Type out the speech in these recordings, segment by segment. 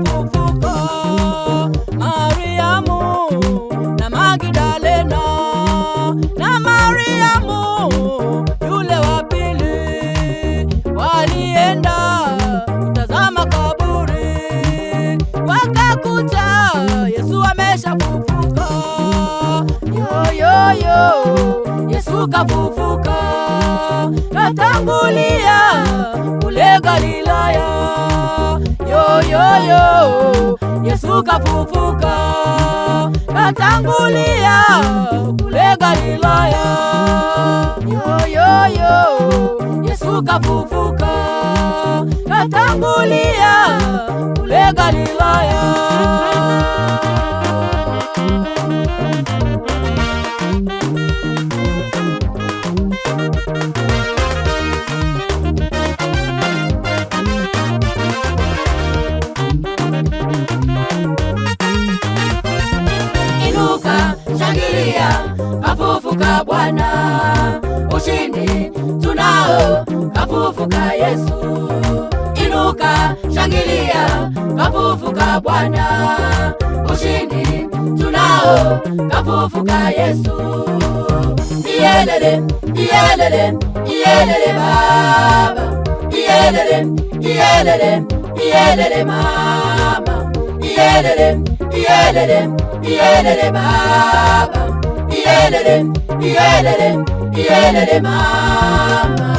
kafufuka. Mariamu na Magdalena na Mariamu yule wa pili walienda kutazama kaburi, wakakuta Yesu ameshafufuka. Yesu kafufuka, katangulia kule Galilaya. Yesu kafufuka, katangulia kule Galilaya. Yesu kafufuka, katangulia kule Galilaya. Inuka, shangilia, kafufuka Bwana, ushindi tunao, kafufuka Yesu. Inuka, shangilia, kafufuka Bwana, ushindi tunao, kafufuka Yesu. Iyelele, iyelele, iyelele baba, iyelele, iyelele, iyelele mama, iyelele, iyelele, iyelele baba, iyelele, iyelele, iyelele mama.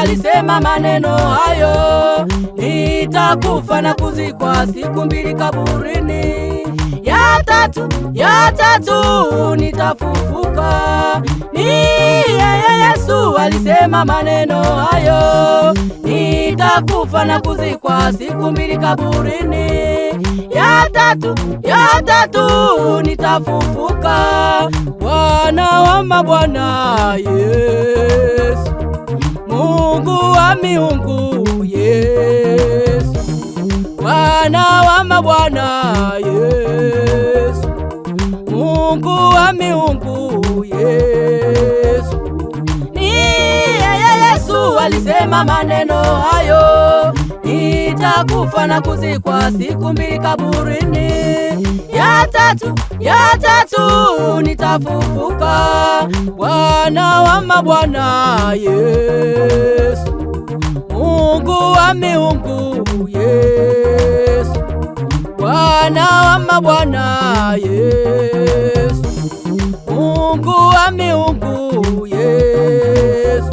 Alisema maneno hayo, nitakufa na kuzikwa siku mbili kaburini, ya tatu nitafufuka. Ni Yesu alisema maneno hayo, nitakufa na kuzikwa siku mbili kaburini, ya tatu nitafufuka. Bwana wa mabwana Yesu, Mungu wa miungu Yesu, Bwana wa mabwana Yesu, Mungu wa miungu Yesu. Ni Yesu alisema maneno hayo, nitakufa na kuzikwa siku mbili kaburini, ya tatu nitafufuka. Bwana wa mabwana Yesu, Mungu wa miungu Yesu, Bwana wa mabwana Yesu, Mungu wa miungu Yesu.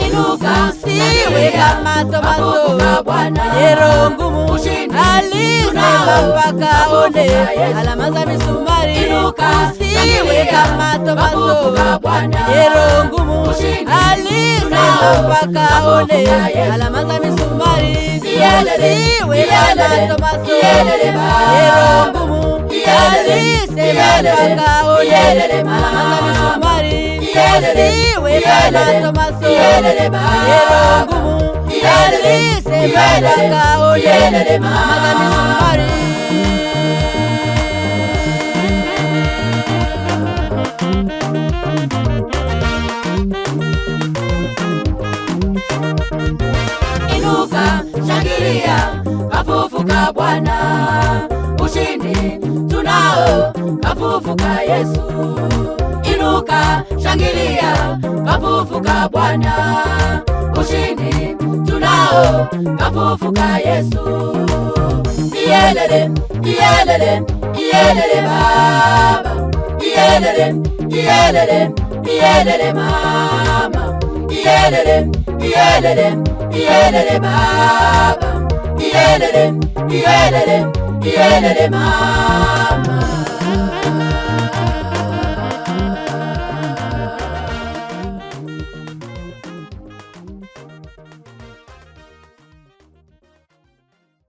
Inuka, siwe kama Tomaso, yero ngumu alisema mpaka one alama za misumari. Inuka, siwe kama Tomaso, yero ngumu alisema mpaka one alama za misumari. Siwe kama Tomaso, yero ngumu alisema mpaka one alama za misumari. Siwe kama Tomaso, yero ngumu alisema mpaka one alama za misumari. Inuka, shangilia, kafufuka Bwana, ushindi tunao, kafufuka Yesu. inuka, shangilia, kafufuka Bwana. Ushindi tunao, kafufuka Yesu. Iyelele, iyelele, iyelele Baba. Iyelele, iyelele, iyelele Mama. Iyelele, iyelele, iyelele Baba. Iyelele, iyelele, iyelele Mama.